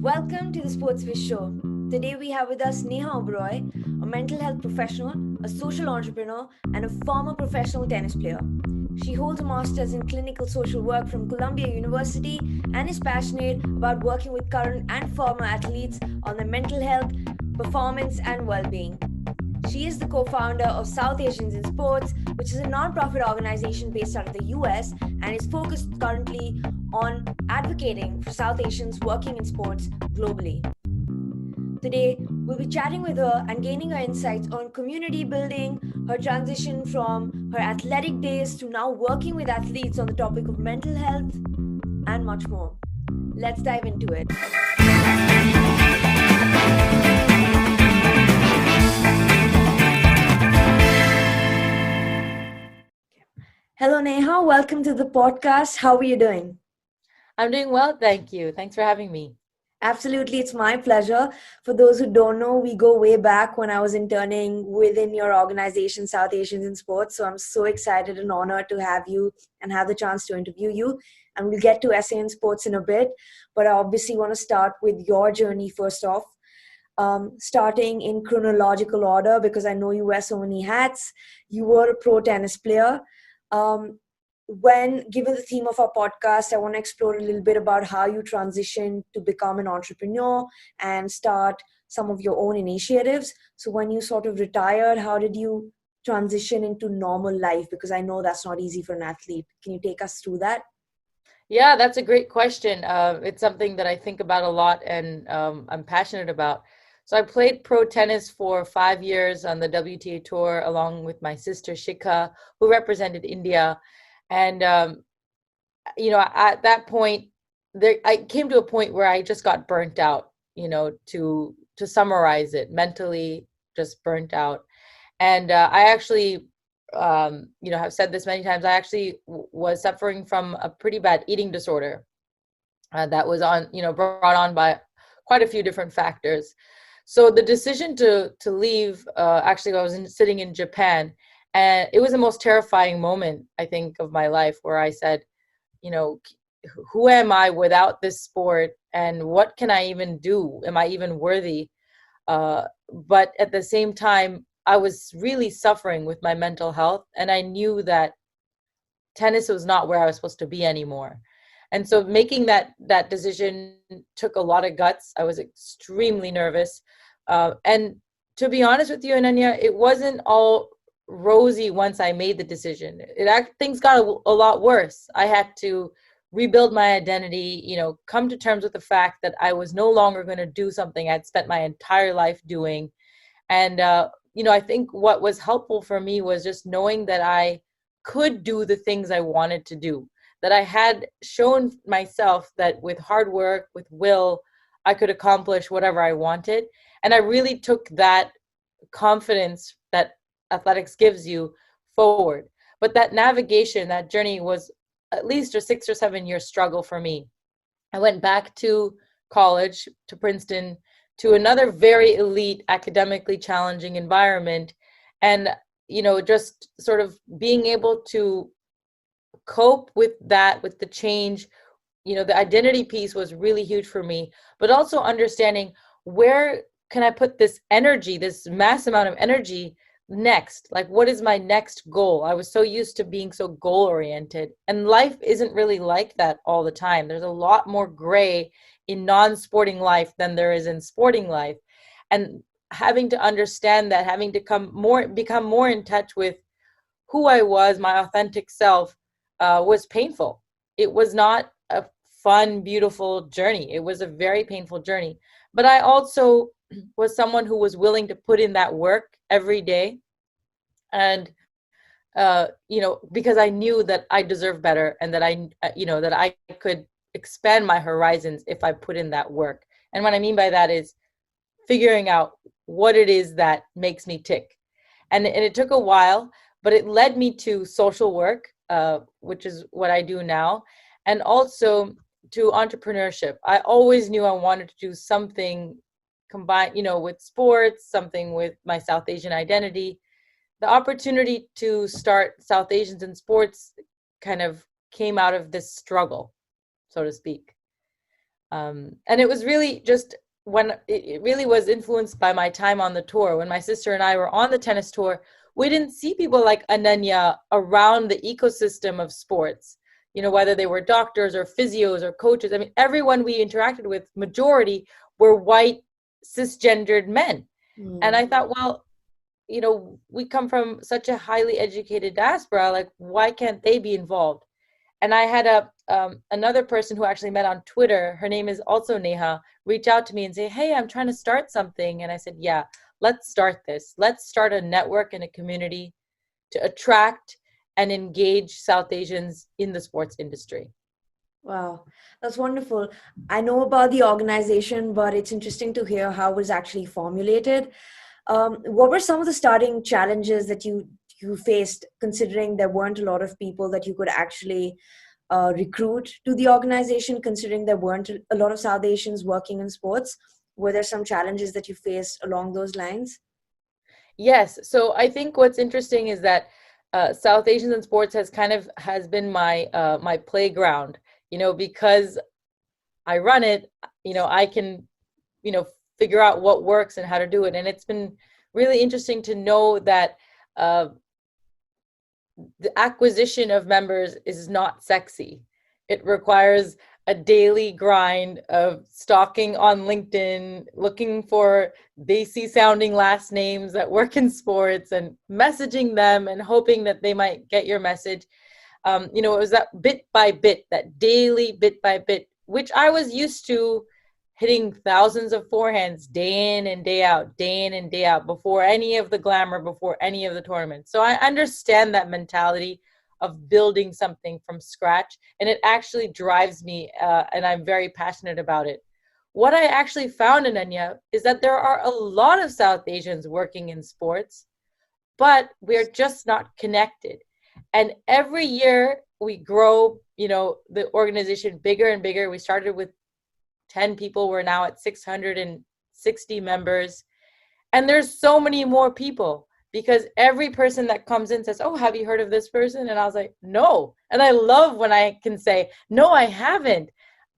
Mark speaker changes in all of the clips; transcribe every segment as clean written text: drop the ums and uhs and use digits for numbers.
Speaker 1: Welcome to the Sportsbiz Show. Today we have with us Neha Uberoi, a mental health professional, a social entrepreneur, and a former professional tennis player. She holds a master's in clinical social work from Columbia University and is passionate about working with current and former athletes on their mental health, performance, and well-being. She is the co-founder of South Asians in Sports, which is a non-profit organization based out of the US and is focused currently on advocating for South Asians working in sports globally. Today, we'll be chatting with her and gaining her insights on community building, her transition from her athletic days to now working with athletes on the topic of mental health, and much more. Let's dive into it. Hello, Neha. Welcome to the podcast. How are you doing?
Speaker 2: I'm doing well, thank you. Thanks for having me.
Speaker 1: Absolutely, it's my pleasure. For those who don't know, we go way back when I was interning within your organization, South Asians in Sports. So I'm so excited and honored to have you and have the chance to interview you. And we'll get to SA in Sports in a bit. But I obviously want to start with your journey first off, starting in chronological order because I know you wear so many hats. You were a pro tennis player. When given the theme of our podcast, I want to explore a little bit about how you transitioned to become an entrepreneur and start some of your own initiatives. So when you sort of retired, how did you transition into normal life? Because I know that's not easy for an athlete. Can you take us through that?
Speaker 2: Yeah, that's a great question. It's something that I think about a lot and I'm passionate about. So I played pro tennis for 5 years on the WTA tour along with my sister Shikha, who represented India. And at that point, I came to a point where I just got burnt out. To summarize it, mentally just burnt out. And I actually, have said this many times. I actually was suffering from a pretty bad eating disorder that was brought on by quite a few different factors. So the decision to leave, actually, I was sitting in Japan. And it was the most terrifying moment, I think, of my life where I said, who am I without this sport? And what can I even do? Am I even worthy? But at the same time, I was really suffering with my mental health. And I knew that tennis was not where I was supposed to be anymore. And so making that decision took a lot of guts. I was extremely nervous. And to be honest with you, Ananya, it wasn't all rosy once I made the decision. Things got a lot worse. I had to rebuild my identity, come to terms with the fact that I was no longer going to do something I'd spent my entire life doing. And, I think what was helpful for me was just knowing that I could do the things I wanted to do, that I had shown myself that with hard work, with will, I could accomplish whatever I wanted. And I really took that confidence that athletics gives you forward. But that navigation, that journey was at least a 6 or 7 year struggle for me. I went back to college, to Princeton, to another very elite, academically challenging environment. And, just sort of being able to cope with that, with the change, the identity piece was really huge for me, but also understanding where can I put this energy, this mass amount of energy next? Like, what is my next goal? I was so used to being so goal oriented, and life isn't really like that all the time. There's a lot more gray in non-sporting life than there is in sporting life. And having to understand that, having to become more in touch with who I was, my authentic self, was painful. It was not a fun, beautiful journey. It was a very painful journey. But I also was someone who was willing to put in that work every day. And, because I knew that I deserved better and that that I could expand my horizons if I put in that work. And what I mean by that is figuring out what it is that makes me tick. And it took a while, but it led me to social work, which is what I do now, and also to entrepreneurship. I always knew I wanted to do something combined, with sports, something with my South Asian identity. The opportunity to start South Asians in Sports kind of came out of this struggle, so to speak. And it was really just when it really was influenced by my time on the tour. When my sister and I were on the tennis tour, we didn't see people like Ananya around the ecosystem of sports, whether they were doctors or physios or coaches. I mean, everyone we interacted with, majority were white, cisgendered men. And I thought, well, we come from such a highly educated diaspora, like, why can't they be involved? And I had another person who actually met on Twitter, her name is also Neha, reach out to me and say, hey, I'm trying to start something. And I said, yeah, let's start this. Let's start a network and a community to attract and engage South Asians in the sports industry.
Speaker 1: Wow, that's wonderful. I know about the organization, but it's interesting to hear how it was actually formulated. What were some of the starting challenges that you faced, considering there weren't a lot of people that you could actually recruit to the organization, considering there weren't a lot of South Asians working in sports? Were there some challenges that you faced along those lines?
Speaker 2: Yes. So I think what's interesting is that South Asians in sports has been my my playground, because I run it, I can, figure out what works and how to do it. And it's been really interesting to know that the acquisition of members is not sexy. It requires a daily grind of stalking on LinkedIn, looking for desi sounding last names that work in sports and messaging them and hoping that they might get your message. It was that bit by bit, that daily bit by bit, which I was used to hitting thousands of forehands day in and day out, day in and day out, before any of the glamour, before any of the tournaments. So I understand that mentality of building something from scratch, and it actually drives me, and I'm very passionate about it. What I actually found, Ananya, is that there are a lot of South Asians working in sports, but we're just not connected. And every year we grow, the organization bigger and bigger. We started with 10 people, we're now at 660 members. And there's so many more people, because every person that comes in says, oh, have you heard of this person? And I was like, no. And I love when I can say, no, I haven't.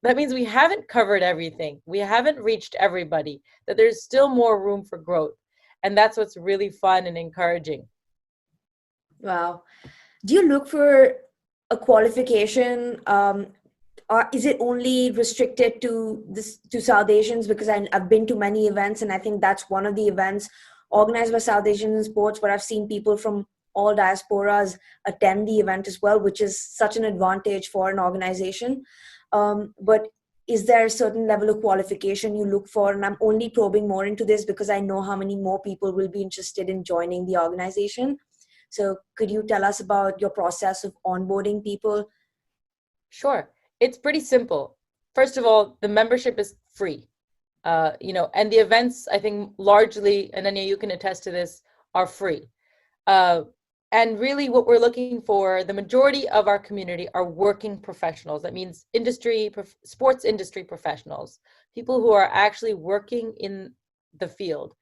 Speaker 2: That means we haven't covered everything. We haven't reached everybody, that there's still more room for growth. And that's what's really fun and encouraging.
Speaker 1: Wow. Do you look for a qualification, or is it only restricted to South Asians? Because I've been to many events, and I think that's one of the events organized by South Asians in sports, where I've seen people from all diasporas attend the event as well, which is such an advantage for an organization. But is there a certain level of qualification you look for? And I'm only probing more into this because I know how many more people will be interested in joining the organization. So could you tell us about your process of onboarding people?
Speaker 2: Sure. It's pretty simple. First of all, the membership is free. And the events, I think largely, and Anya, you can attest to this, are free. And really what we're looking for, the majority of our community are working professionals. That means sports industry professionals, people who are actually working in the field.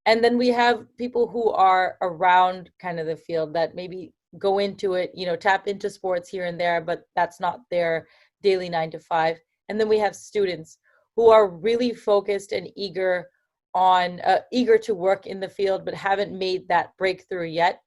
Speaker 2: And then we have people who are around kind of the field that maybe go into it, tap into sports here and there, but that's not their daily 9 to 5. And then we have students who are really focused and eager to work in the field, but haven't made that breakthrough yet.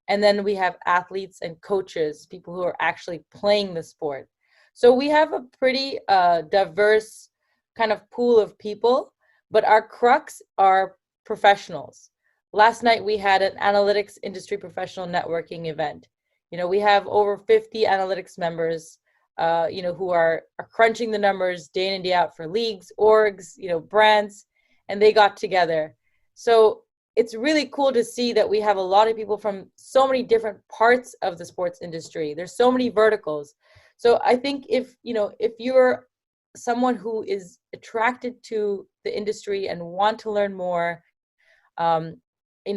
Speaker 2: And then we have athletes and coaches, people who are actually playing the sport. So we have a pretty diverse kind of pool of people, but our crux are professionals. Last night we had an analytics industry professional networking event. We have over 50 analytics members, who are crunching the numbers day in and day out for leagues, orgs, brands, and they got together. So it's really cool to see that we have a lot of people from so many different parts of the sports industry. There's so many verticals. So I think if you're someone who is attracted to the industry and want to learn more, and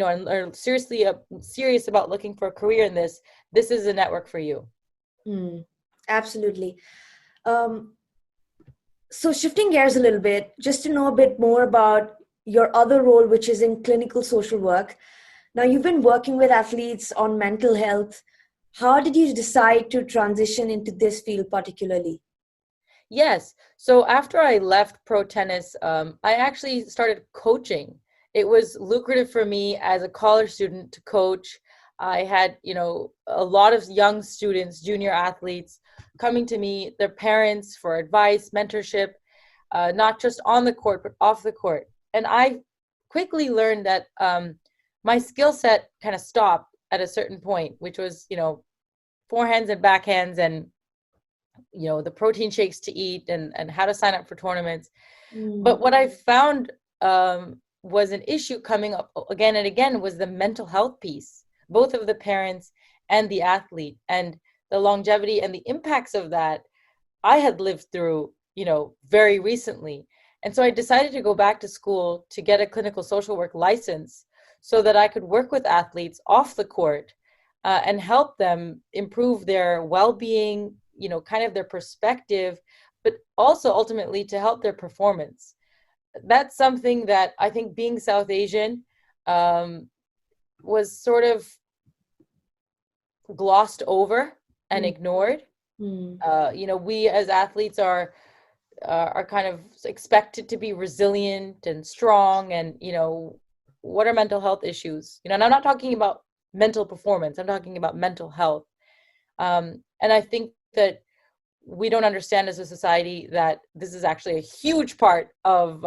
Speaker 2: are serious about looking for a career in this is a network for you.
Speaker 1: Absolutely. So shifting gears a little bit, just to know a bit more about your other role, which is in clinical social work. Now, you've been working with athletes on mental health. How did you decide to transition into this field particularly?
Speaker 2: Yes. So after I left pro tennis, I actually started coaching. It was lucrative for me as a college student to coach. I had, a lot of young students, junior athletes, coming to me, their parents for advice, mentorship, not just on the court, but off the court. And I quickly learned that my skill set kind of stopped at a certain point, which was, forehands and backhands and the protein shakes to eat and how to sign up for tournaments. But what I found was an issue coming up again and again was the mental health piece, both of the parents and the athlete, and the longevity and the impacts of that I had lived through, very recently. And so I decided to go back to school to get a clinical social work license so that I could work with athletes off the court and help them improve their well-being, kind of their perspective, but also ultimately to help their performance. That's something that I think, being South Asian, was sort of glossed over and ignored. We as athletes are kind of expected to be resilient and strong, and what are mental health issues? And I'm not talking about mental performance. I'm talking about mental health. And I think that we don't understand as a society that this is actually a huge part of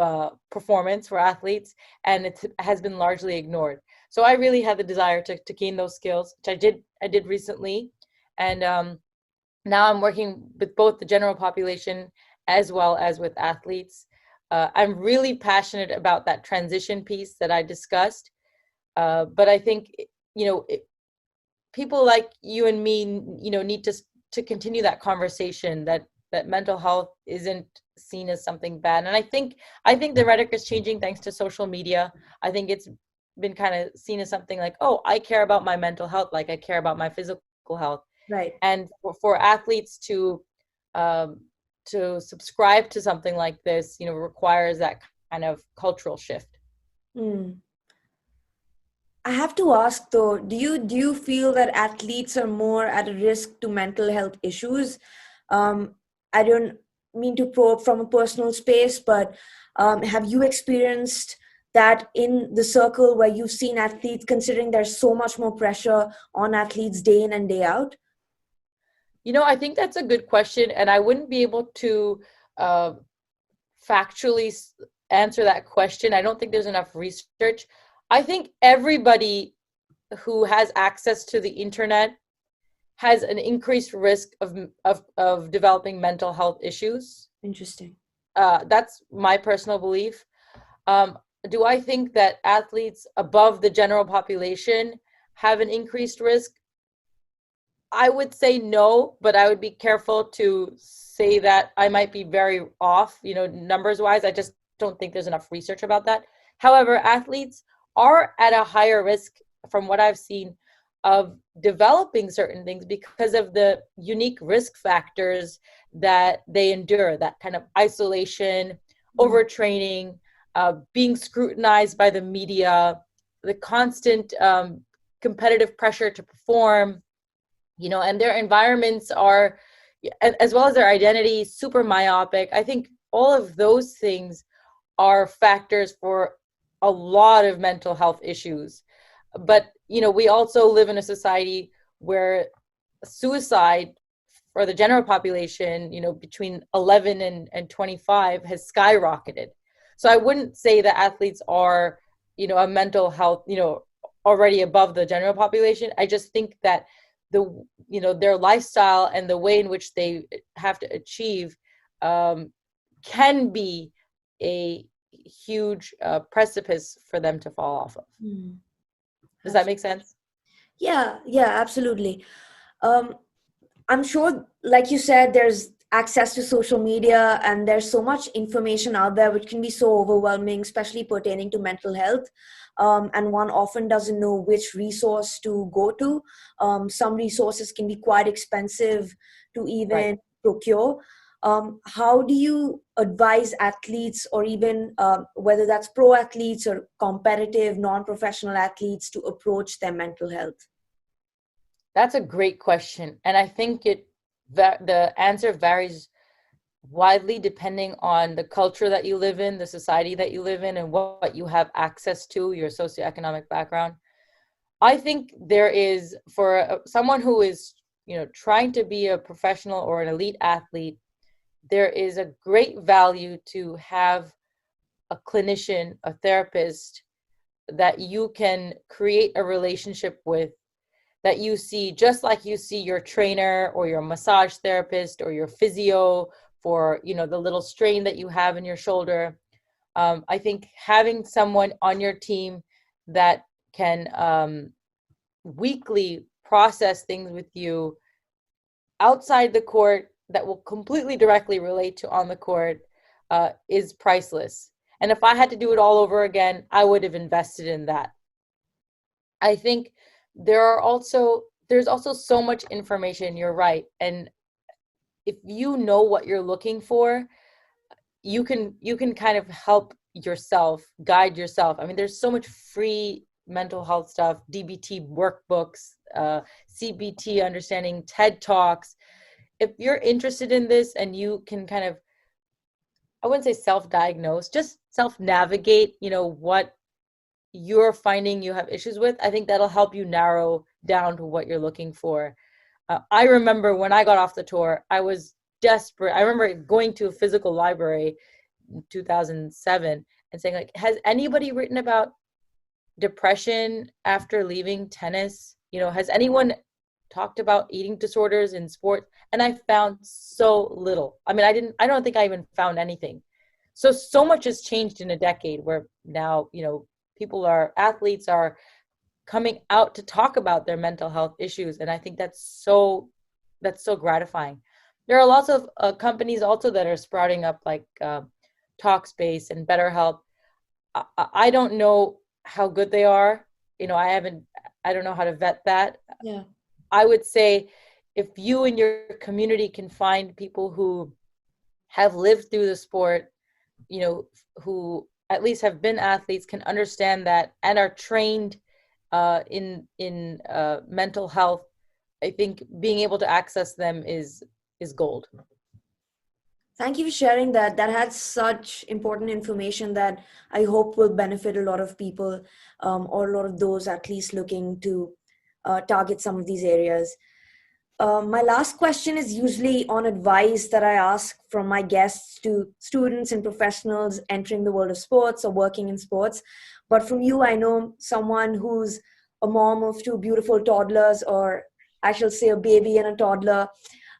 Speaker 2: performance for athletes, and it has been largely ignored. So I really had the desire to gain those skills, which I did recently. And now I'm working with both the general population as well as with athletes. I'm really passionate about that transition piece that I discussed. But I think, people like you and me, need to continue that conversation that mental health isn't seen as something bad. And I think the rhetoric is changing thanks to social media. I think it's been kind of seen as something like, oh, I care about my mental health like I care about my physical health.
Speaker 1: Right.
Speaker 2: And for athletes to subscribe to something like this, requires that kind of cultural shift.
Speaker 1: I have to ask though, do you feel that athletes are more at a risk to mental health issues? I don't mean to probe from a personal space, but have you experienced that in the circle where you've seen athletes, considering there's so much more pressure on athletes day in and day out?
Speaker 2: I think that's a good question, and I wouldn't be able to factually answer that question. I don't think there's enough research. I think everybody who has access to the internet has an increased risk of developing mental health issues.
Speaker 1: Interesting.
Speaker 2: That's my personal belief. Do I think that athletes above the general population have an increased risk? I would say no, but I would be careful to say that I might be very off, numbers wise. I just don't think there's enough research about that. However, athletes are at a higher risk, from what I've seen, of developing certain things because of the unique risk factors that they endure, that kind of isolation, overtraining, being scrutinized by the media, the constant competitive pressure to perform, and their environments are, as well as their identity, super myopic. I think all of those things are factors for a lot of mental health issues. But, we also live in a society where suicide for the general population, between 11 and 25 has skyrocketed. So I wouldn't say that athletes are, a mental health, already above the general population. I just think that their lifestyle and the way in which they have to achieve can be a huge precipice for them to fall off of. Does that make sense?
Speaker 1: Yeah, absolutely. I'm sure, like you said, there's access to social media and there's so much information out there which can be so overwhelming, especially pertaining to mental health. And one often doesn't know which resource to go to. Some resources can be quite expensive to even procure. How do you advise athletes, or even whether that's pro athletes or competitive, non-professional athletes, to approach their mental health?
Speaker 2: That's a great question. And I think the answer varies widely depending on the culture that you live in, the society that you live in, and what you have access to, your socioeconomic background. I think there is, for someone who is, trying to be a professional or an elite athlete, there is a great value to have a clinician, a therapist that you can create a relationship with, that you see just like you see your trainer or your massage therapist or your physio for, the little strain that you have in your shoulder. I think having someone on your team that can weekly process things with you outside the court that will completely directly relate to on the court is priceless. And if I had to do it all over again, I would have invested in that. I think there's also so much information, you're right. And if you know what you're looking for, you can kind of help yourself, guide yourself. I mean, there's so much free mental health stuff, DBT workbooks, CBT understanding, TED Talks. If you're interested in this and you can kind of, I wouldn't say self-diagnose, just self-navigate, what you're finding you have issues with, I think that'll help you narrow down to what you're looking for. I remember when I got off the tour, I was desperate. I remember going to a physical library in 2007 and saying, like, has anybody written about depression after leaving tennis? Has anyone talked about eating disorders in sports? And I found so little. I mean, I don't think I even found anything. So much has changed in a decade where now, athletes are coming out to talk about their mental health issues. And I think that's so gratifying. There are lots of companies also that are sprouting up, like Talkspace and BetterHelp. I don't know how good they are. I don't know how to vet that.
Speaker 1: Yeah.
Speaker 2: I would say if you and your community can find people who have lived through the sport, who at least have been athletes, can understand that, and are trained in mental health, I think being able to access them is gold.
Speaker 1: Thank you for sharing that. That had such important information that I hope will benefit a lot of people, or a lot of those at least looking to target some of these areas. My last question is usually on advice that I ask from my guests to students and professionals entering the world of sports or working in sports. But from you, I know someone who's a mom of two beautiful toddlers, or I shall say a baby and a toddler.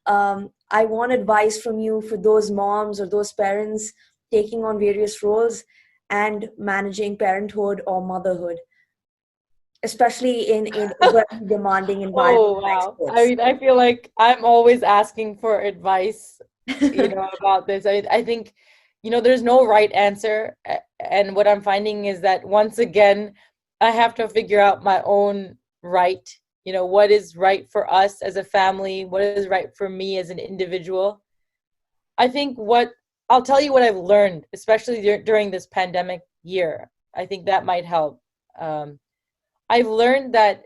Speaker 1: I want advice from you for those moms or those parents taking on various roles and managing parenthood or motherhood, especially in a very demanding environment
Speaker 2: Oh,
Speaker 1: like
Speaker 2: wow. I
Speaker 1: sports.
Speaker 2: mean, I feel like I'm always asking for advice, about this. I think, there's no right answer. And what I'm finding is that once again, I have to figure out my own right. What is right for us as a family? What is right for me as an individual? I think I'll tell you what I've learned, especially during this pandemic year. I think that might help. Um, I've learned that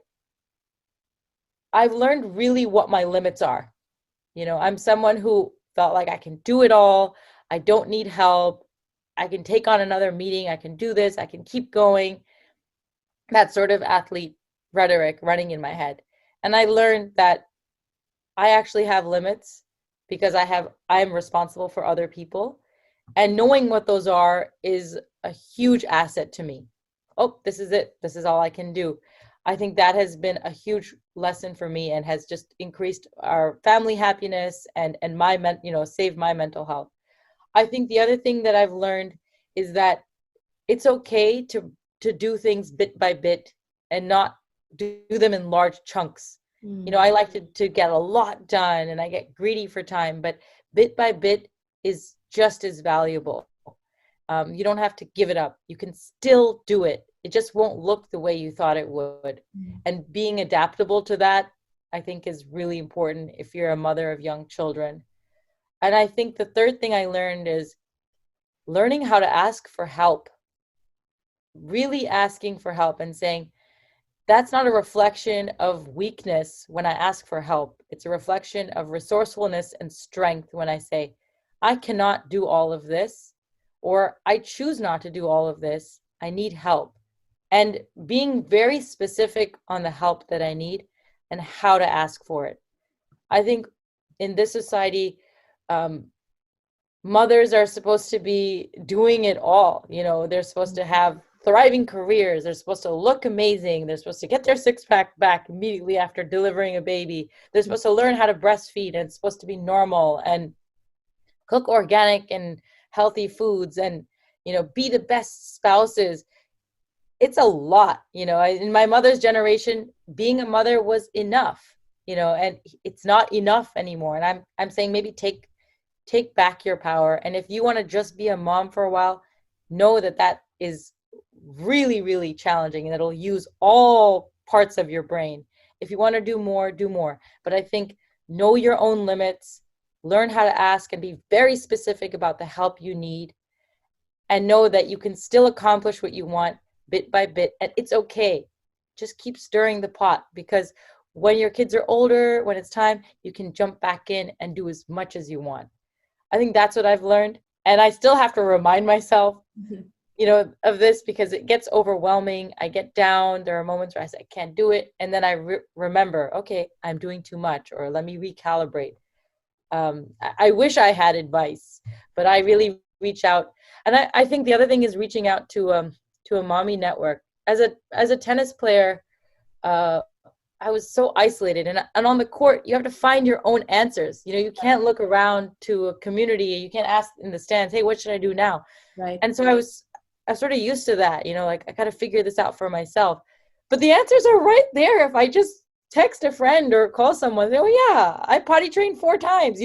Speaker 2: I've learned really what my limits are. I'm someone who felt like I can do it all. I don't need help. I can take on another meeting. I can do this. I can keep going. That sort of athlete rhetoric running in my head. And I learned that I actually have limits because I am responsible for other people. And knowing what those are is a huge asset to me. Oh, this is it. This is all I can do. I think that has been a huge lesson for me and has just increased our family happiness and saved my mental health. I think the other thing that I've learned is that it's okay to do things bit by bit and not do them in large chunks. I like to get a lot done and I get greedy for time, but bit by bit is just as valuable. You don't have to give it up. You can still do it. It just won't look the way you thought it would. And being adaptable to that, I think, is really important if you're a mother of young children. And I think the third thing I learned is learning how to ask for help. Really asking for help and saying, that's not a reflection of weakness when I ask for help. It's a reflection of resourcefulness and strength when I say, I cannot do all of this, or I choose not to do all of this. I need help. And being very specific on the help that I need and how to ask for it. I think in this society, mothers are supposed to be doing it all. They're supposed to have thriving careers. They're supposed to look amazing. They're supposed to get their six-pack back immediately after delivering a baby. They're supposed to learn how to breastfeed, and it's supposed to be normal, and cook organic and healthy foods, and be the best spouses. It's a lot. In my mother's generation, being a mother was enough, and it's not enough anymore. And I'm saying maybe take back your power. And if you want to just be a mom for a while, know that is really, really challenging, and it'll use all parts of your brain. If you want to do more, do more. But I think know your own limits, learn how to ask, and be very specific about the help you need, and know that you can still accomplish what you want bit by bit. And it's okay. Just keep stirring the pot, because when your kids are older, when it's time, you can jump back in and do as much as you want. I think that's what I've learned. And I still have to remind myself, of this, because it gets overwhelming. I get down. There are moments where I say, I can't do it. And then I remember, okay, I'm doing too much, or let me recalibrate. I wish I had advice, but I really reach out. And I think the other thing is reaching out to a mommy network. As a tennis player, I was so isolated, and on the court, you have to find your own answers. You can't look around to a community. You can't ask in the stands, hey, what should I do now?
Speaker 1: Right.
Speaker 2: And so I was sort of used to that, like I got to figure this out for myself. But the answers are right there. If I just text a friend or call someone, say, oh yeah, I potty trained 4 times.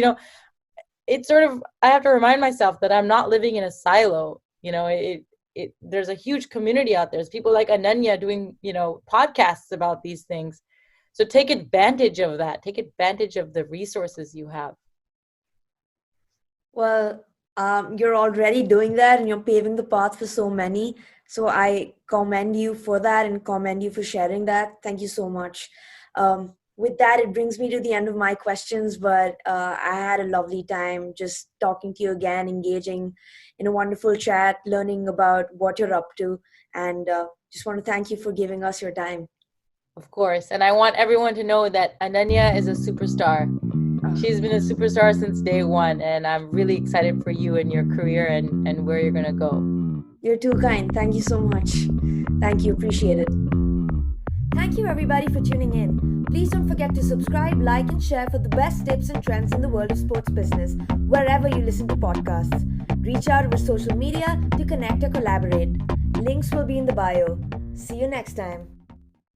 Speaker 2: It's sort of, I have to remind myself that I'm not living in a silo. There's a huge community out there. There's people like Ananya doing, podcasts about these things. So take advantage of that. Take advantage of the resources you have.
Speaker 1: Well, you're already doing that, and you're paving the path for so many. So I commend you for that, and commend you for sharing that. Thank you so much. With that, it brings me to the end of my questions, but I had a lovely time just talking to you again, engaging in a wonderful chat, learning about what you're up to, and just want to thank you for giving us your time.
Speaker 2: Of course. And I want everyone to know that Ananya is a superstar. She's been a superstar since day one, and I'm really excited for you and your career and where you're going to go.
Speaker 1: You're too kind. Thank you so much. Thank you. Appreciate it. Thank you everybody for tuning in. Please don't forget to subscribe, like, and share for the best tips and trends in the world of sports business, wherever you listen to podcasts. Reach out over social media to connect or collaborate. Links will be in the bio. See you next time.